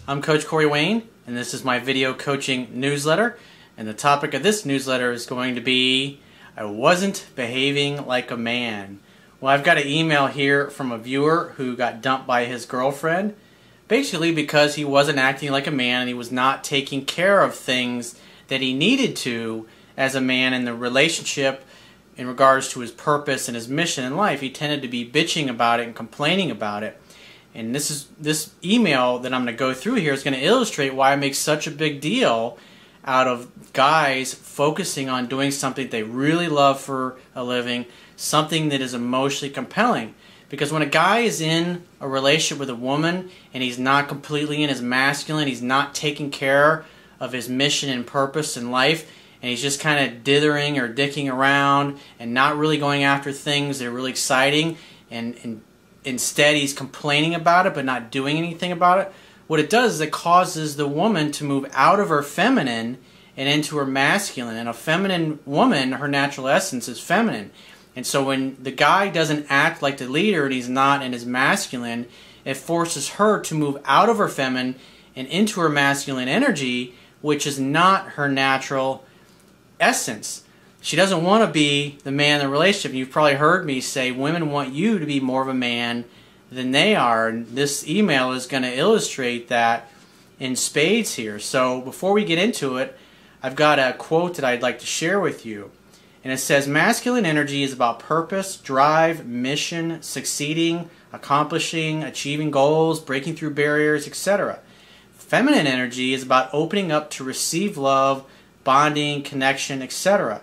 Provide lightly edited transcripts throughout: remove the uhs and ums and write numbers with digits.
I'm Coach Corey Wayne, and this is my video coaching newsletter. And the topic of this newsletter is going to be, I wasn't behaving like a man. Well, I've got an email here from a viewer who got dumped by his girlfriend, basically because he wasn't acting like a man and he was not taking care of things that he needed to as a man in the relationship in regards to his purpose and his mission in life. He tended to be bitching about it and complaining about it. And this email that I'm going to go through here is going to illustrate why I make such a big deal out of guys focusing on doing something they really love for a living, something that is emotionally compelling. Because when a guy is in a relationship with a woman and he's not completely in his masculine, he's not taking care of his mission and purpose in life, and he's just kind of dithering or dicking around and not really going after things that are really exciting, and instead he's complaining about it but not doing anything about it, what it does is it causes the woman to move out of her feminine and into her masculine. And a feminine woman, her natural essence is feminine. And so when the guy doesn't act like the leader and he's not in his masculine, it forces her to move out of her feminine and into her masculine energy, which is not her natural essence. She doesn't want to be the man in the relationship. You've probably heard me say women want you to be more of a man than they are. And this email is going to illustrate that in spades here. So before we get into it, I've got a quote that I'd like to share with you. And it says, masculine energy is about purpose, drive, mission, succeeding, accomplishing, achieving goals, breaking through barriers, etc. Feminine energy is about opening up to receive love, bonding, connection, etc.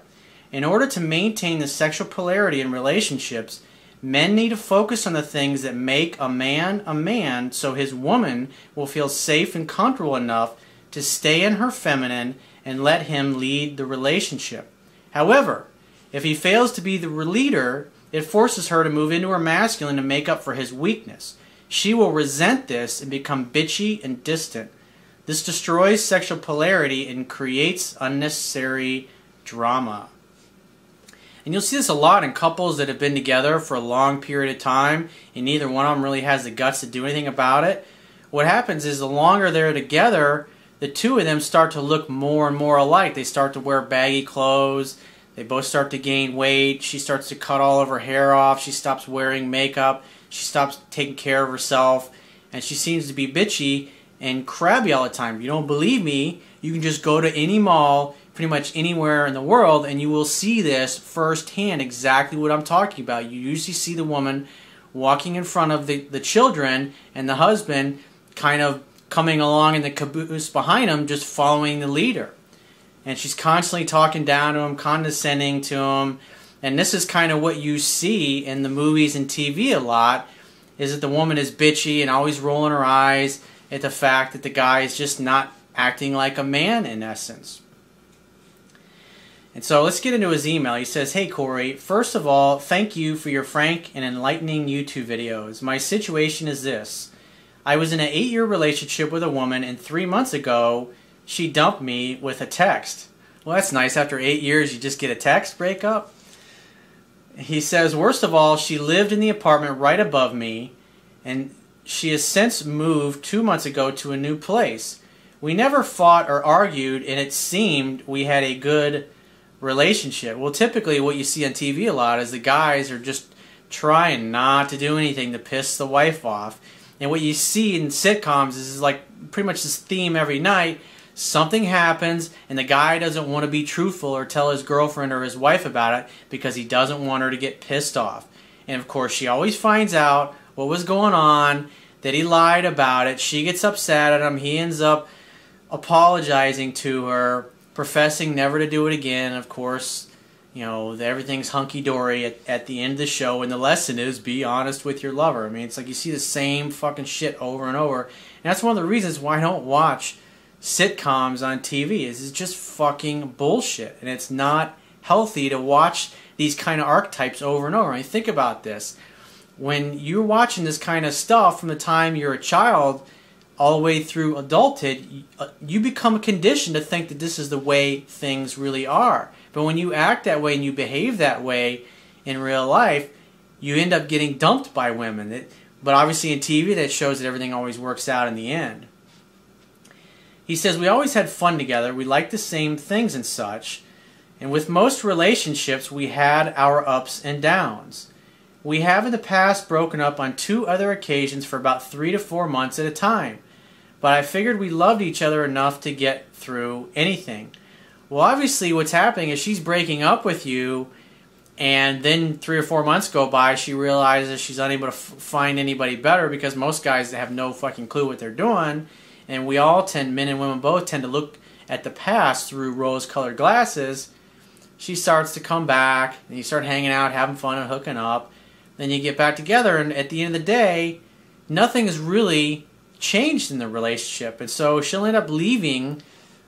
In order to maintain the sexual polarity in relationships, men need to focus on the things that make a man, so his woman will feel safe and comfortable enough to stay in her feminine and let him lead the relationship. However, if he fails to be the leader, it forces her to move into her masculine to make up for his weakness. She will resent this and become bitchy and distant. This destroys sexual polarity and creates unnecessary drama. And you'll see this a lot in couples that have been together for a long period of time and neither one of them really has the guts to do anything about it. What happens is the longer they're together, the two of them start to look more and more alike. They start to wear baggy clothes. They both start to gain weight. She starts to cut all of her hair off. She stops wearing makeup. She stops taking care of herself. And she seems to be bitchy and crabby all the time. If you don't believe me, you can just go to any mall, pretty much anywhere in the world, and you will see this firsthand, exactly what I'm talking about. You usually see the woman walking in front of the children and the husband kind of coming along in the caboose behind him, just following the leader. And she's constantly talking down to him, condescending to him. And this is kind of what you see in the movies and TV a lot, is that the woman is bitchy and always rolling her eyes at the fact that the guy is just not acting like a man in essence. And so let's get into his email. He says, "Hey Corey, first of all, thank you for your frank and enlightening YouTube videos. My situation is this. I was in an 8-year relationship with a woman, and 3 months ago, she dumped me with a text." Well, that's nice. After 8 years, you just get a text breakup? He says, "Worst of all, she lived in the apartment right above me, and she has since moved 2 months ago to a new place. We never fought or argued, and it seemed we had a good relationship." Well, typically what you see on TV a lot is the guys are just trying not to do anything to piss the wife off. And what you see in sitcoms is like pretty much this theme every night. Something happens and the guy doesn't want to be truthful or tell his girlfriend or his wife about it because he doesn't want her to get pissed off. And of course she always finds out what was going on, that he lied about it. She gets upset at him. He ends up apologizing to her, professing never to do it again. And of course, you know, everything's hunky-dory at the end of the show, and the lesson is be honest with your lover. I mean, it's like you see the same fucking shit over and over. And that's one of the reasons why I don't watch sitcoms on TV. It's just fucking bullshit. And it's not healthy to watch these kind of archetypes over and over. I mean, think about this. When you're watching this kind of stuff from the time you're a child all the way through adulthood, you become conditioned to think that this is the way things really are. But when you act that way and you behave that way in real life, you end up getting dumped by women. But obviously in TV that shows that everything always works out in the end. He says, we always had fun together. We liked the same things and such. And with most relationships, we had our ups and downs. We have in the past broken up on 2 other occasions for about 3 to 4 months at a time. But I figured we loved each other enough to get through anything. Well, obviously what's happening is she's breaking up with you, and then 3 or 4 months go by, she realizes she's unable to find anybody better, because most guys have no fucking clue what they're doing. And we all tend, men and women both, tend to look at the past through rose-colored glasses. She starts to come back, and you start hanging out, having fun, and hooking up. Then you get back together, and at the end of the day, nothing has really changed in the relationship. And so she'll end up leaving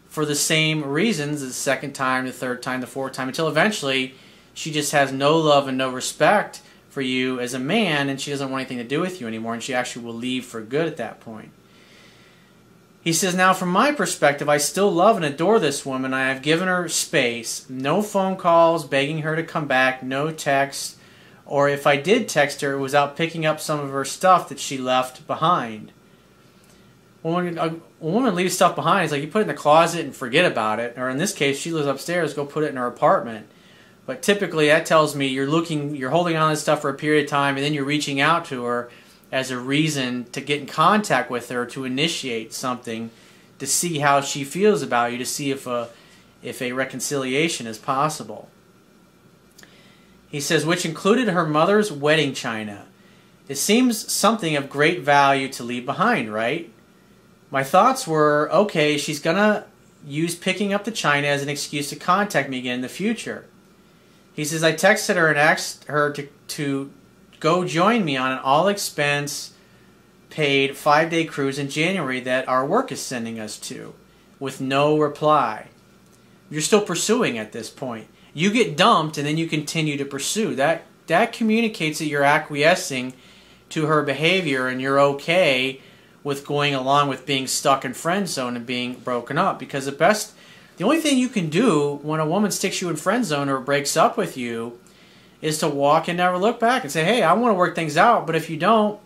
for the same reasons the second time, the third time, the fourth time, until eventually she just has no love and no respect for you as a man, and she doesn't want anything to do with you anymore, and she actually will leave for good at that point. He says, now from my perspective, I still love and adore this woman. I have given her space. No phone calls begging her to come back, no texts, or if I did text her, it was out picking up some of her stuff that she left behind. When a woman leaves stuff behind, it's like you put it in the closet and forget about it. Or in this case, she lives upstairs, go put it in her apartment. But typically that tells me you're holding on to this stuff for a period of time, and then you're reaching out to her as a reason to get in contact with her, to initiate something, to see how she feels about you, to see if a reconciliation is possible. He says, which included her mother's wedding china. It seems something of great value to leave behind, right? My thoughts were, okay, she's going to use picking up the china as an excuse to contact me again in the future. He says, I texted her and asked her to go join me on an all-expense paid 5-day cruise in January that our work is sending us to, with no reply. You're still pursuing at this point. You get dumped and then you continue to pursue. That communicates that you're acquiescing to her behavior and you're okay with going along with being stuck in friend zone and being broken up. Because the only thing you can do when a woman sticks you in friend zone or breaks up with you is to walk and never look back and say, hey, I want to work things out, but if you don't,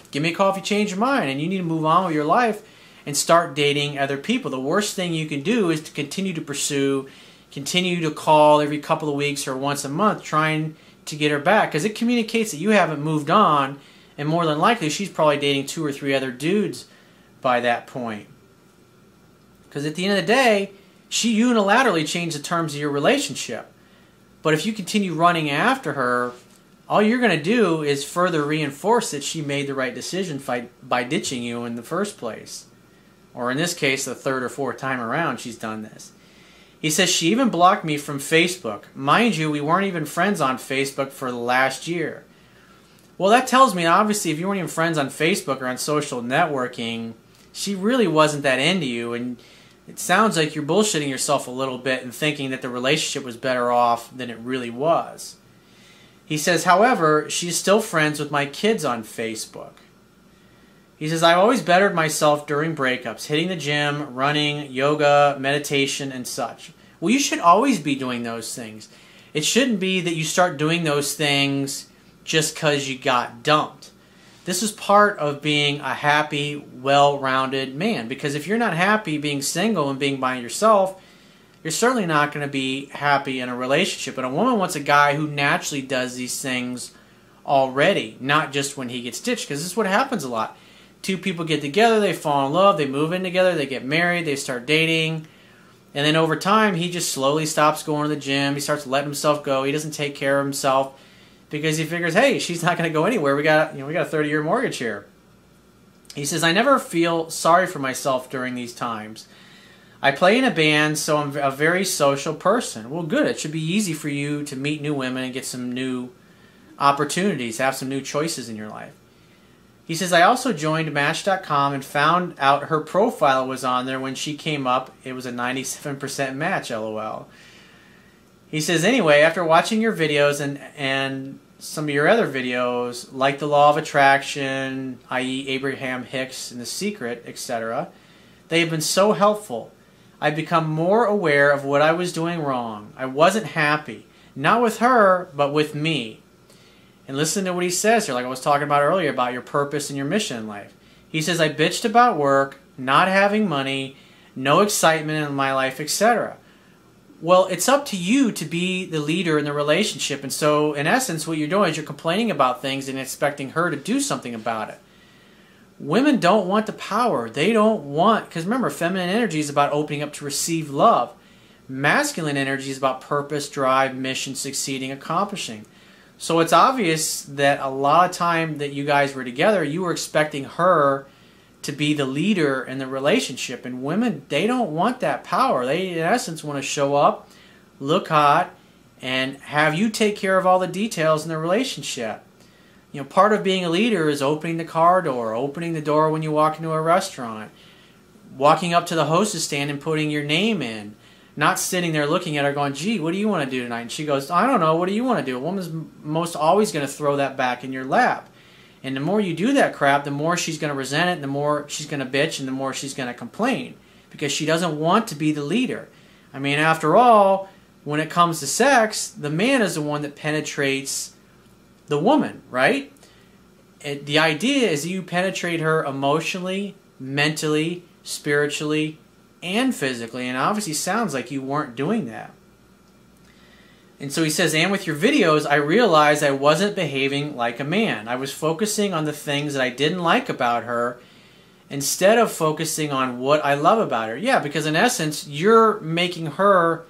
give me a call if you change your mind, and you need to move on with your life and start dating other people. The worst thing you can do is to continue to pursue, continue to call every couple of weeks or once a month trying to get her back, because it communicates that you haven't moved on, and more than likely she's probably dating 2 or 3 other dudes by that point. Because at the end of the day, she unilaterally changed the terms of your relationship. But if you continue running after her, all you're going to do is further reinforce that she made the right decision by ditching you in the first place. Or in this case, the 3rd or 4th time around she's done this. He says she even blocked me from Facebook. Mind you, we weren't even friends on Facebook for the last year. Well, that tells me, obviously, if you weren't even friends on Facebook or on social networking, she really wasn't that into you, and it sounds like you're bullshitting yourself a little bit and thinking that the relationship was better off than it really was. He says, however, she's still friends with my kids on Facebook. He says, I've always bettered myself during breakups, hitting the gym, running, yoga, meditation, and such. Well, you should always be doing those things. It shouldn't be that you start doing those things just because you got dumped. This is part of being a happy, well-rounded man. Because if you're not happy being single and being by yourself, you're certainly not going to be happy in a relationship. And a woman wants a guy who naturally does these things already, not just when he gets ditched. Because this is what happens a lot. 2 people get together, they fall in love, they move in together, they get married, they start dating. And then over time, he just slowly stops going to the gym. He starts letting himself go. He doesn't take care of himself, because he figures, hey, she's not going to go anywhere. We got a 30-year mortgage here. He says, I never feel sorry for myself during these times. I play in a band, so I'm a very social person. Well, good. It should be easy for you to meet new women and get some new opportunities, have some new choices in your life. He says, I also joined Match.com and found out her profile was on there when she came up. It was a 97% match, LOL. He says, anyway, after watching your videos and some of your other videos, like the Law of Attraction, i.e. Abraham Hicks and The Secret, etc., they have been so helpful. I've become more aware of what I was doing wrong. I wasn't happy. Not with her, but with me. And listen to what he says here, like I was talking about earlier, about your purpose and your mission in life. He says, I bitched about work, not having money, no excitement in my life, etc. Well, it's up to you to be the leader in the relationship. And so, in essence, what you're doing is you're complaining about things and expecting her to do something about it. Women don't want the power. They don't want, because remember, feminine energy is about opening up to receive love. Masculine energy is about purpose, drive, mission, succeeding, accomplishing. So it's obvious that a lot of time that you guys were together, you were expecting her to be the leader in the relationship. And women, they don't want that power. They, in essence, want to show up, look hot, and have you take care of all the details in the relationship. You know, part of being a leader is opening the car door, opening the door when you walk into a restaurant, walking up to the hostess stand and putting your name in, not sitting there looking at her going, gee, what do you want to do tonight? And she goes, I don't know, what do you want to do? A woman's most always going to throw that back in your lap. And the more you do that crap, the more she's going to resent it, and the more she's going to bitch, and the more she's going to complain, because she doesn't want to be the leader. I mean, after all, when it comes to sex, the man is the one that penetrates the woman, right? The idea is you penetrate her emotionally, mentally, spiritually, and physically, and obviously sounds like you weren't doing that. And so he says, and with your videos, I realized I wasn't behaving like a man. I was focusing on the things that I didn't like about her instead of focusing on what I love about her. Yeah, because in essence, you're making her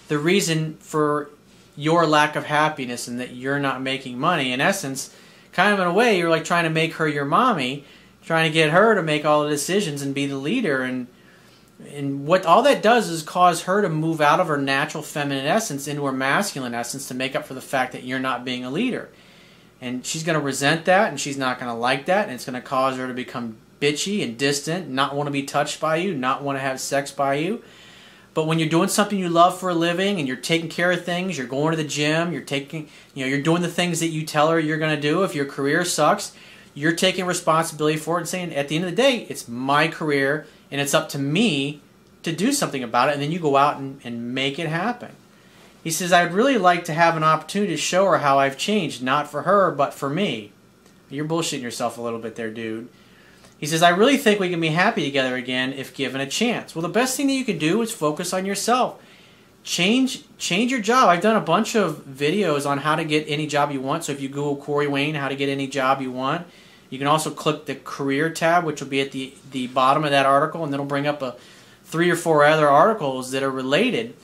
the reason for your lack of happiness and that you're not making money. In essence, kind of in a way, you're like trying to make her your mommy, trying to get her to make all the decisions and be the leader. And what all that does is cause her to move out of her natural feminine essence into her masculine essence to make up for the fact that you're not being a leader. And she's going to resent that, and she's not going to like that, and it's going to cause her to become bitchy and distant, not want to be touched by you, not want to have sex by you. But when you're doing something you love for a living and you're taking care of things, you're going to the gym, you're doing the things that you tell her you're going to do. If your career sucks, you're taking responsibility for it and saying, at the end of the day, it's my career and it's up to me to do something about it. And then you go out and make it happen. He says, I'd really like to have an opportunity to show her how I've changed, not for her, but for me. You're bullshitting yourself a little bit there, dude. He says, I really think we can be happy together again if given a chance. Well, the best thing that you can do is focus on yourself. Change your job. I've done a bunch of videos on how to get any job you want. So if you Google Corey Wayne, how to get any job you want, you can also click the career tab, which will be at the bottom of that article, and it'll bring up 3 or 4 other articles that are related,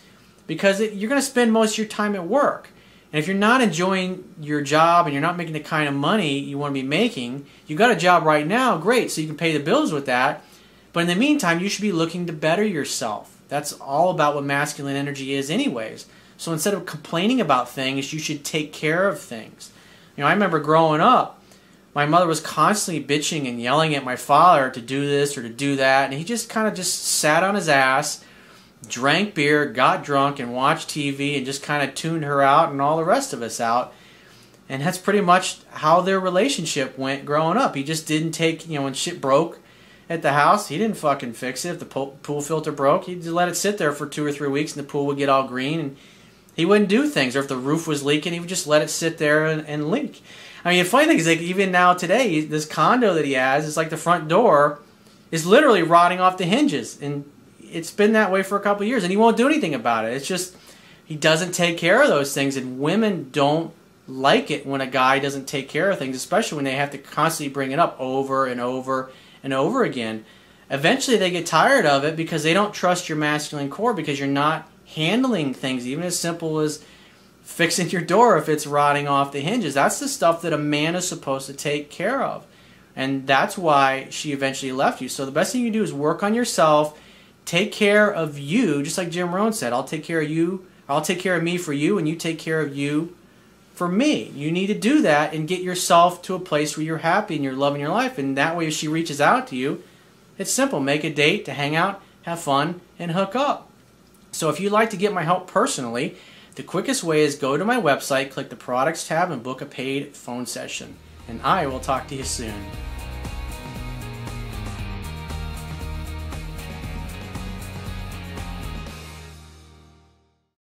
because you're going to spend most of your time at work. And if you're not enjoying your job and you're not making the kind of money you want to be making, you got a job right now, great, so you can pay the bills with that. But in the meantime, you should be looking to better yourself. That's all about what masculine energy is anyways. So instead of complaining about things, you should take care of things. You know, I remember growing up, my mother was constantly bitching and yelling at my father to do this or to do that, and he just kind of just sat on his ass, drank beer, got drunk, and watched TV, and just kind of tuned her out and all the rest of us out. And that's pretty much how their relationship went growing up. He just didn't take, when shit broke at the house, he didn't fucking fix it. If the pool filter broke, he'd just let it sit there for 2 or 3 weeks, and the pool would get all green, and he wouldn't do things. Or if the roof was leaking, he would just let it sit there and leak. I mean, the funny thing is, like, even now today, this condo that he has, it's like the front door is literally rotting off the hinges, and it's been that way for a couple of years, and he won't do anything about it. It's just he doesn't take care of those things, and women don't like it when a guy doesn't take care of things, especially when they have to constantly bring it up over and over and over again. Eventually, they get tired of it because they don't trust your masculine core, because you're not handling things, even as simple as fixing your door if it's rotting off the hinges. That's the stuff that a man is supposed to take care of. And that's why she eventually left you. So the best thing you do is work on yourself, take care of you, just like Jim Rohn said, I'll take care of you, I'll take care of me for you, and you take care of you for me. You need to do that and get yourself to a place where you're happy and you're loving your life. And that way, if she reaches out to you, it's simple. Make a date to hang out, have fun, and hook up. So if you'd like to get my help personally, the quickest way is go to my website, click the products tab, and book a paid phone session. And I will talk to you soon.